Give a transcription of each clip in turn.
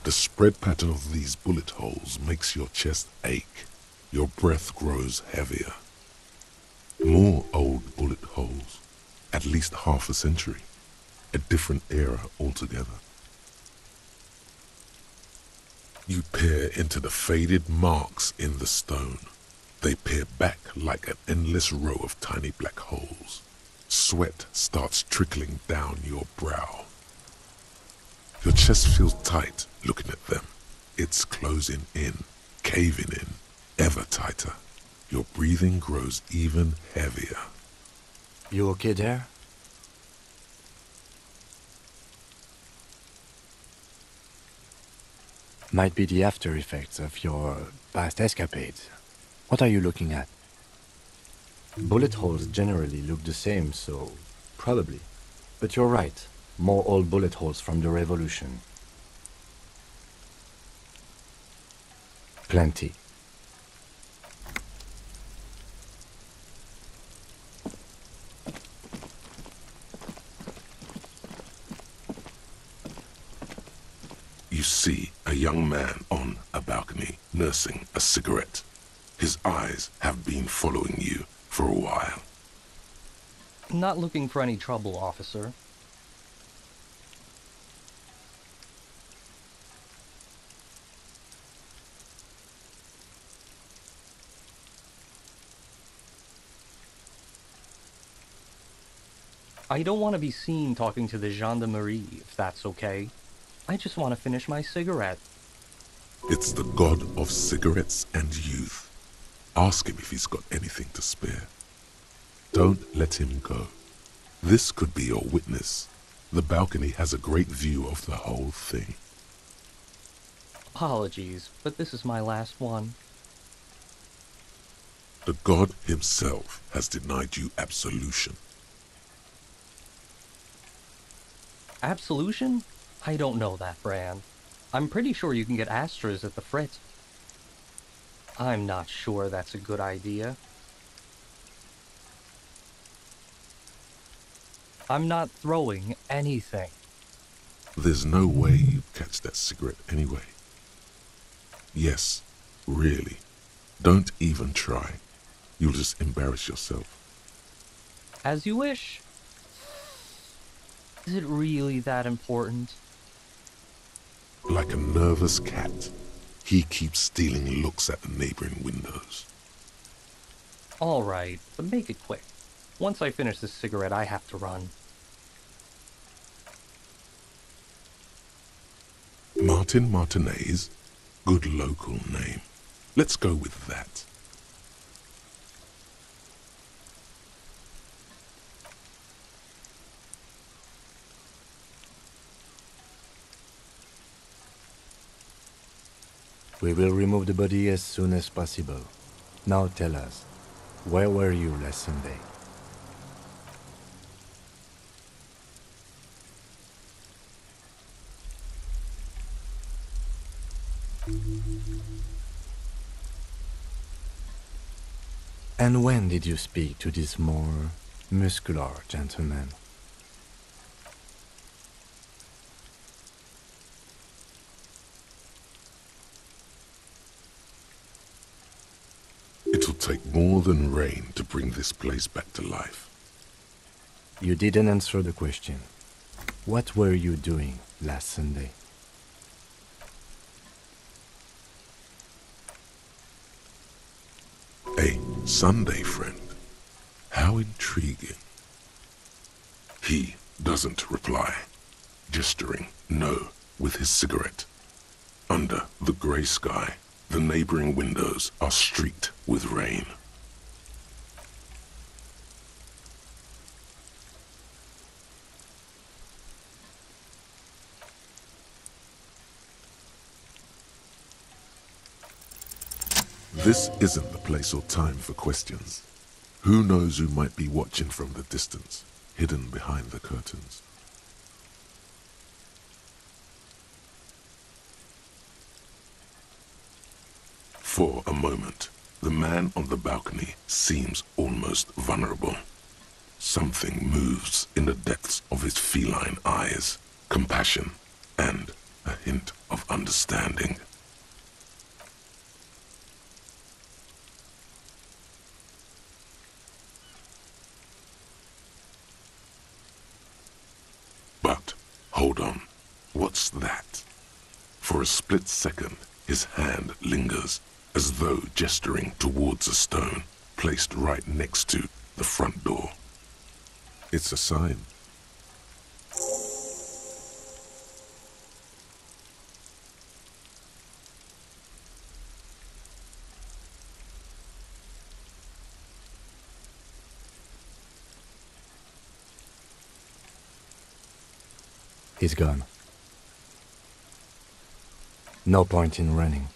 The spread pattern of these bullet holes makes your chest ache. Your breath grows heavier. More old bullet holes. At least half a century. A different era altogether. You peer into the faded marks in the stone. They peer back like an endless row of tiny black holes. Sweat starts trickling down your brow. Your chest feels tight looking at them. It's closing in, caving in, ever tighter. Your breathing grows even heavier. You okay there? Might be the after effects of your past escapades. What are you looking at? Bullet holes generally look the same, so probably. But you're right. More old bullet holes from the revolution. Plenty. You see a young man on a balcony nursing a cigarette. His eyes have been following you for a while. Not looking for any trouble, officer. I don't want to be seen talking to the gendarmerie, if that's okay. I just want to finish my cigarette. It's the god of cigarettes and youth. Ask him if he's got anything to spare. Don't let him go. This could be your witness. The balcony has a great view of the whole thing. Apologies, but this is my last one. The god himself has denied you absolution. Absolution? I don't know that brand. I'm pretty sure you can get Astras at the Frit. I'm not sure that's a good idea. I'm not throwing anything. There's no way you'd catch that cigarette anyway. Yes, really. Don't even try. You'll just embarrass yourself. As you wish. Is it really that important? Like a nervous cat, he keeps stealing looks at the neighboring windows. Alright, but make it quick. Once I finish this cigarette, I have to run. Martin Martinez? Good local name. Let's go with that. We will remove the body as soon as possible. Now tell us, where were you last Sunday? And when did you speak to this more muscular gentleman? It'll take more than rain to bring this place back to life. You didn't answer the question. What were you doing last Sunday? A Sunday friend. How intriguing. He doesn't reply, gesturing no with his cigarette. Under the grey sky, the neighboring windows are streaked with rain. This isn't the place or time for questions. Who knows who might be watching from the distance, hidden behind the curtains. For a moment, the man on the balcony seems almost vulnerable. Something moves in the depths of his feline eyes, compassion and a hint of understanding. But, hold on, what's that? For a split second, his hand lingers, as though gesturing towards a stone placed right next to the front door. It's a sign. He's gone. No point in running.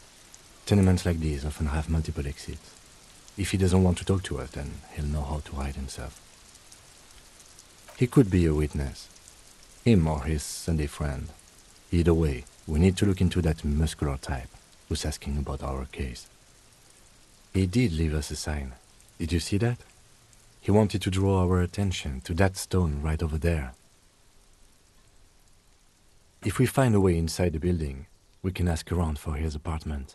Tenements like these often have multiple exits. If he doesn't want to talk to us, then he'll know how to hide himself. He could be a witness. Him or his Sunday friend. Either way, we need to look into that muscular type who's asking about our case. He did leave us a sign. Did you see that? He wanted to draw our attention to that stone right over there. If we find a way inside the building, we can ask around for his apartment.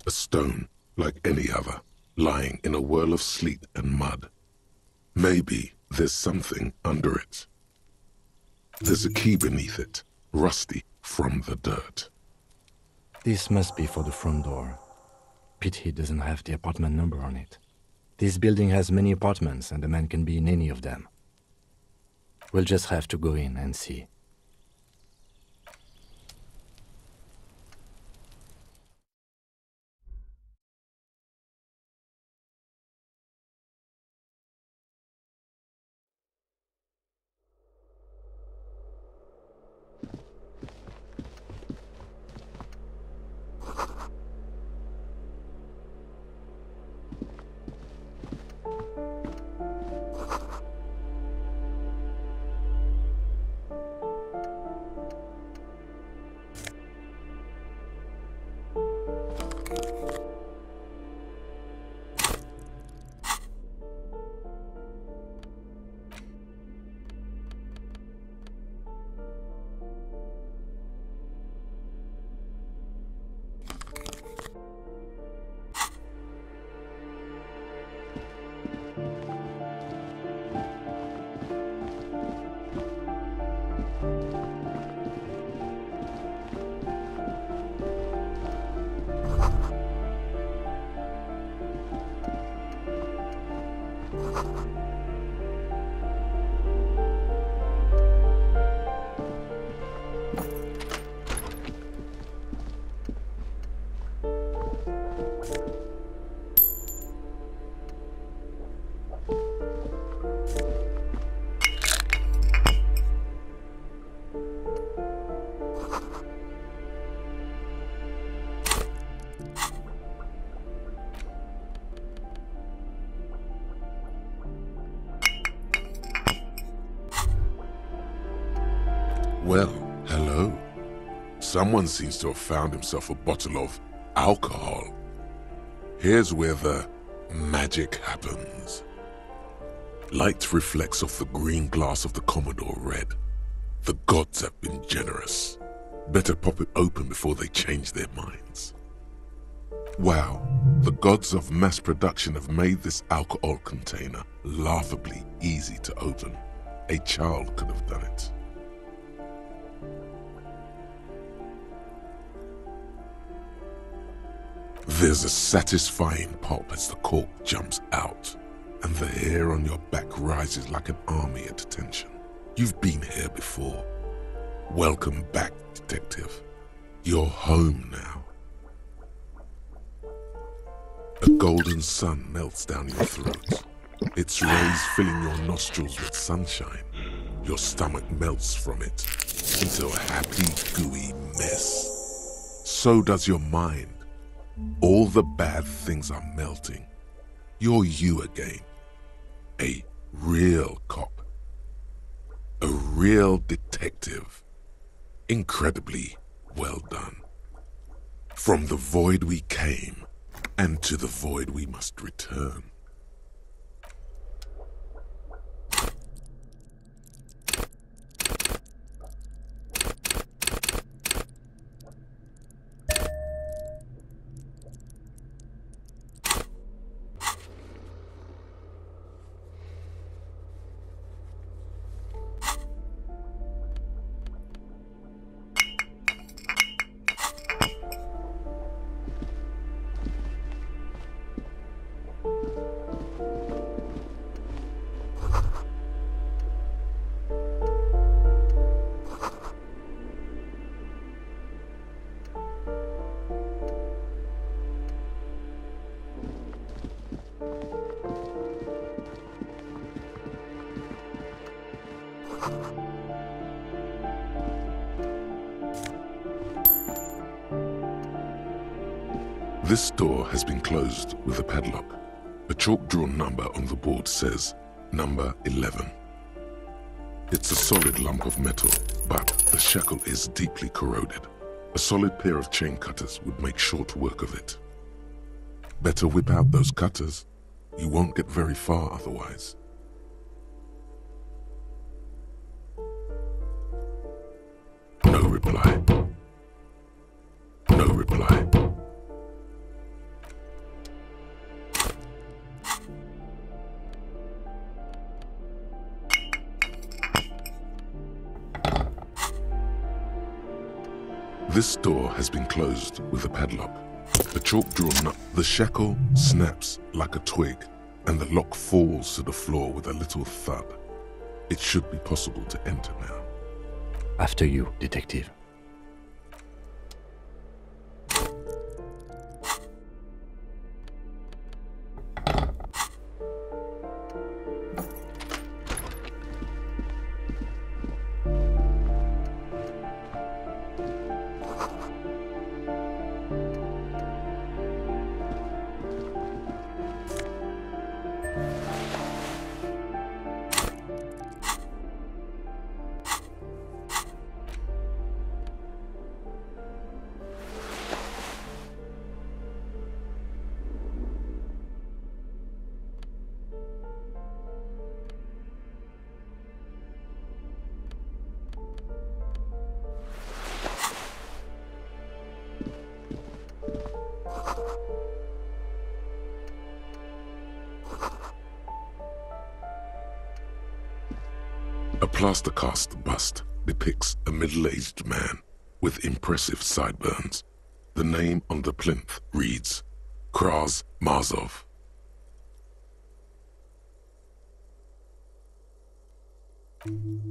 A stone, like any other, lying in a whirl of sleet and mud. Maybe there's something under it. There's a key beneath it, rusty from the dirt. This must be for the front door. Pity doesn't have the apartment number on it. This building has many apartments and the man can be in any of them. We'll just have to go in and see. Well, hello. Someone seems to have found himself a bottle of alcohol. Here's where the magic happens. Light reflects off the green glass of the Commodore red. The gods have been generous. Better pop it open before they change their minds. Wow, the gods of mass production have made this alcohol container laughably easy to open. A child could have done it. There's a satisfying pop as the cork jumps out, and the hair on your back rises like an army at attention. You've been here before. Welcome back, detective. You're home now. A golden sun melts down your throat. Its rays filling your nostrils with sunshine. Your stomach melts from it into a happy, gooey mess. So does your mind. All the bad things are melting. You're you again. A real cop. A real detective. Incredibly well done. From the void we came, and to the void we must return. This door has been closed with a padlock. A chalk-drawn number on the board says, number 11. It's a solid lump of metal, but the shackle is deeply corroded. A solid pair of chain cutters would make short work of it. Better whip out those cutters. You won't get very far otherwise. No reply. No reply. This door has been closed with a padlock. The chalk-drawn nut. The shackle snaps like a twig, and the lock falls to the floor with a little thud. It should be possible to enter now. After you, detective. A plaster cast bust depicts a middle-aged man with impressive sideburns. The name on the plinth reads, Kraz Marzov.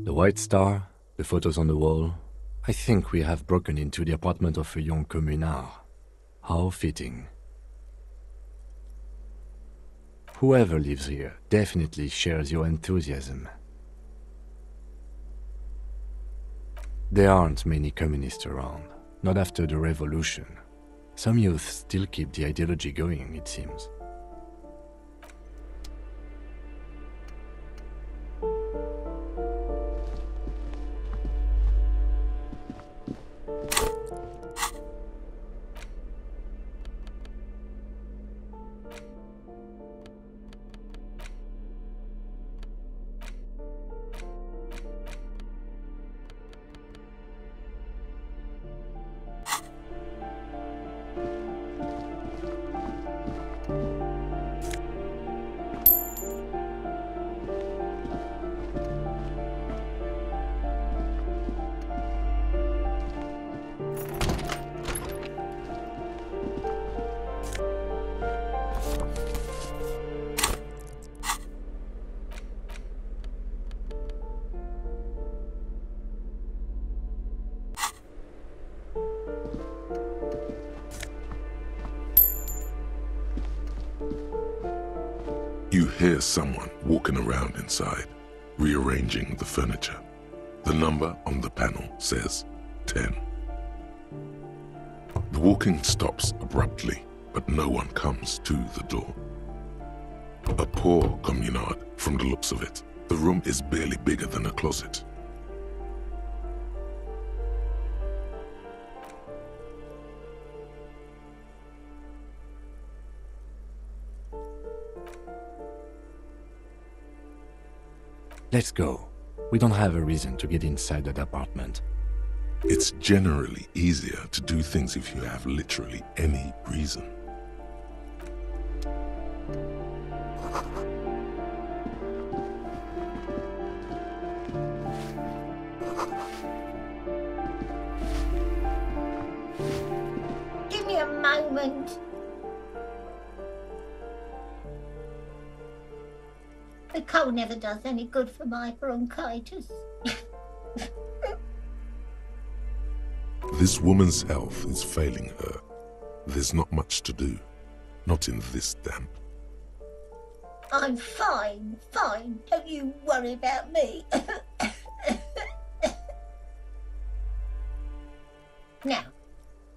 The White Star, the photos on the wall. I think we have broken into the apartment of a young communard. How fitting. Whoever lives here definitely shares your enthusiasm. There aren't many communists around, not after the revolution. Some youth still keep the ideology going, it seems. You hear someone walking around inside, rearranging the furniture. The number on the panel says 10. The walking stops abruptly, but no one comes to the door. A poor communard from the looks of it. The room is barely bigger than a closet. Let's go. We don't have a reason to get inside that apartment. It's generally easier to do things if you have literally any reason. Give me a moment. The coal never does any good for my bronchitis. This woman's health is failing her. There's not much to do. Not in this damp. I'm fine, fine. Don't you worry about me. Now,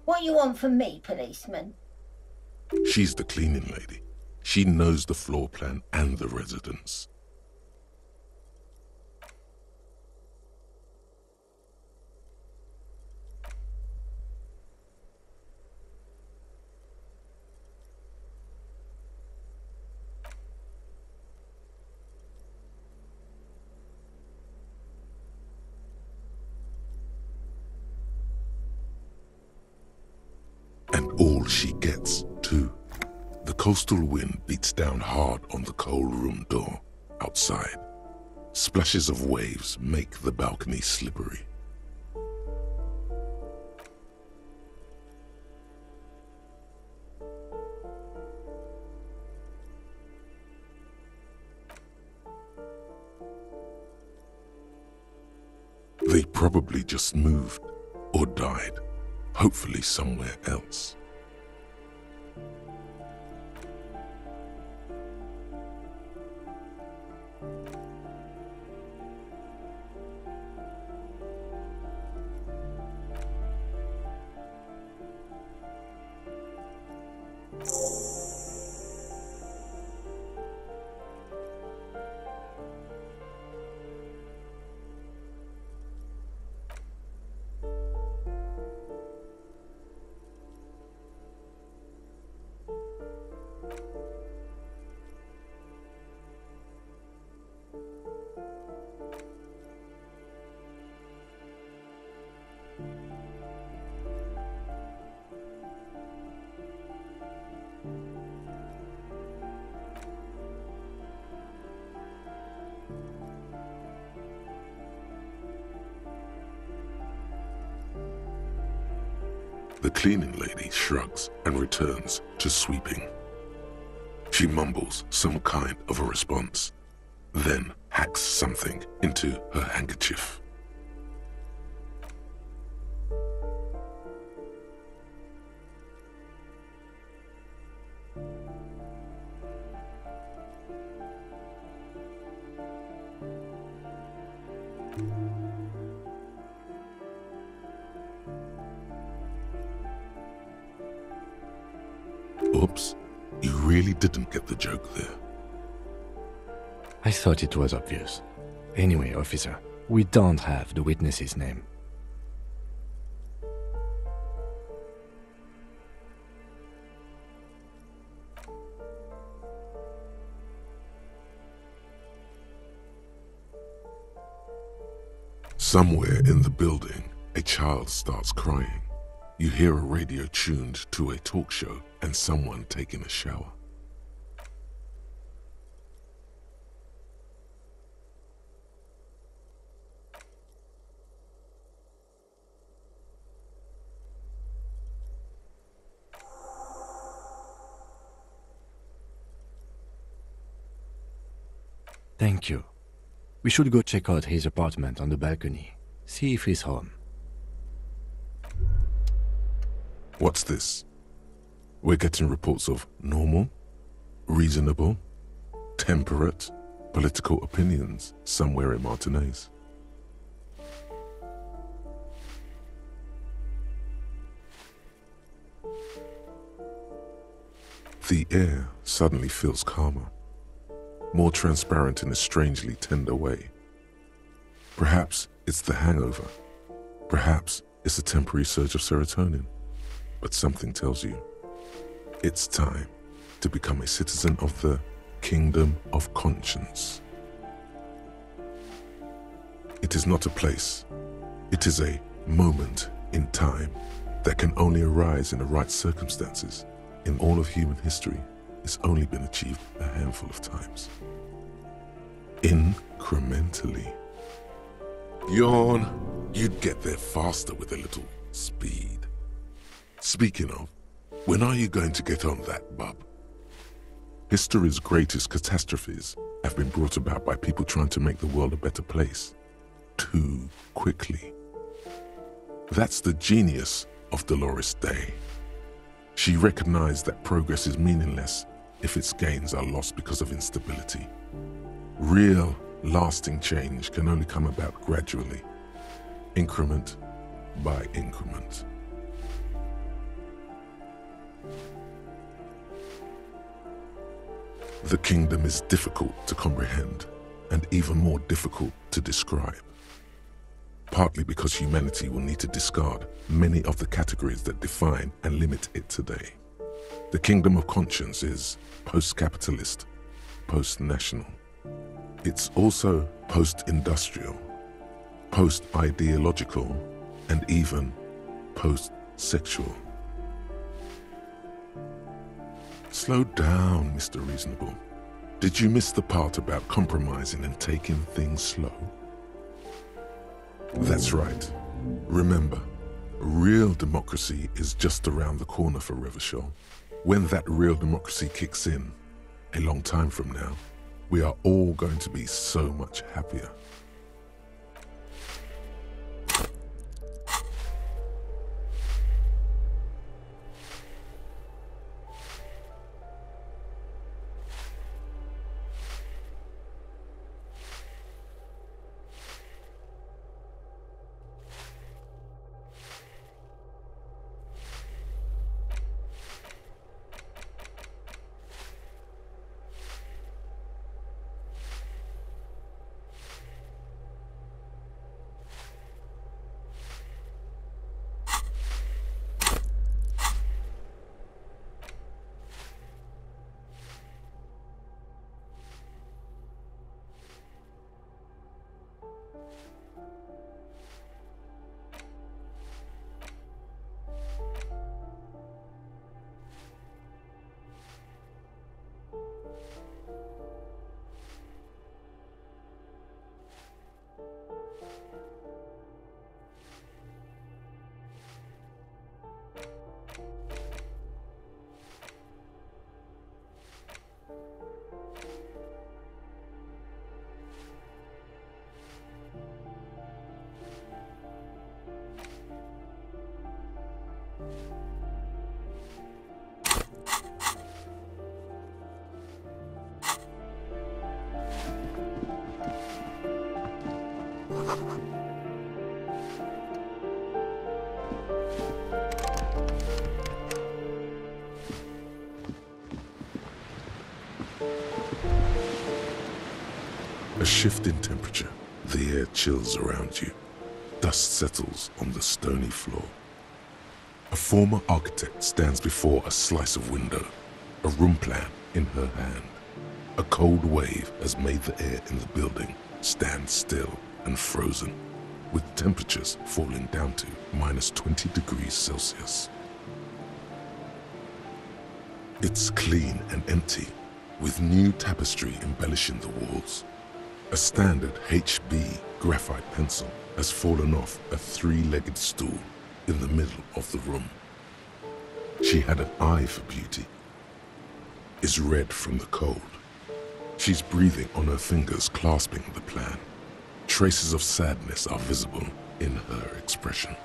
what you want from me, policeman? She's the cleaning lady. She knows the floor plan and the residence. And all she gets, too. The coastal wind beats down hard on the cold room door outside. Splashes of waves make the balcony slippery. They probably just moved or died, hopefully somewhere else. The cleaning lady shrugs and returns to sweeping. She mumbles some kind of a response, then hacks something into her handkerchief. Oops, you really didn't get the joke there. I thought it was obvious. Anyway, officer, we don't have the witness's name. Somewhere in the building, a child starts crying. You hear a radio tuned to a talk show and someone taking a shower. Thank you. We should go check out his apartment on the balcony. See if he's home. What's this? We're getting reports of normal, reasonable, temperate, political opinions somewhere in Martinez. The air suddenly feels calmer, more transparent in a strangely tender way. Perhaps it's the hangover. Perhaps it's a temporary surge of serotonin. But something tells you it's time to become a citizen of the kingdom of conscience. It is not a place. It is a moment in time that can only arise in the right circumstances. In all of human history, it's only been achieved a handful of times. Incrementally. Yawn, you'd get there faster with a little speed. Speaking of, when are you going to get on that, bub? History's greatest catastrophes have been brought about by people trying to make the world a better place. Too quickly. That's the genius of Dolores Day. She recognized that progress is meaningless if its gains are lost because of instability. Real, lasting change can only come about gradually, increment by increment. The kingdom is difficult to comprehend and even more difficult to describe. Partly because humanity will need to discard many of the categories that define and limit it today. The kingdom of conscience is post-capitalist, post-national. It's also post-industrial, post-ideological, and even post-sexual. Slow down, Mr. Reasonable. Did you miss the part about compromising and taking things slow? That's right. Remember, real democracy is just around the corner for Revachol. When that real democracy kicks in, a long time from now, we are all going to be so much happier. A shift in temperature, the air chills around you. Dust settles on the stony floor. A former architect stands before a slice of window, a room plan in her hand. A cold wave has made the air in the building stand still and frozen, with temperatures falling down to -20 degrees Celsius. It's clean and empty, with new tapestry embellishing the walls. A standard HB graphite pencil has fallen off a three-legged stool in the middle of the room. She had an eye for beauty, is red from the cold. She's breathing on her fingers, clasping the plan. Traces of sadness are visible in her expression.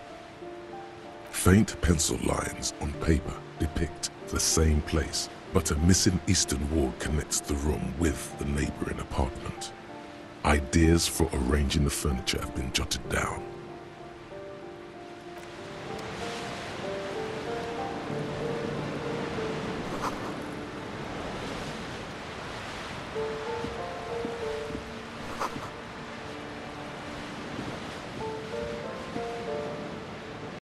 Faint pencil lines on paper depict the same place, but a missing eastern wall connects the room with the neighboring apartment. Ideas for arranging the furniture have been jotted down.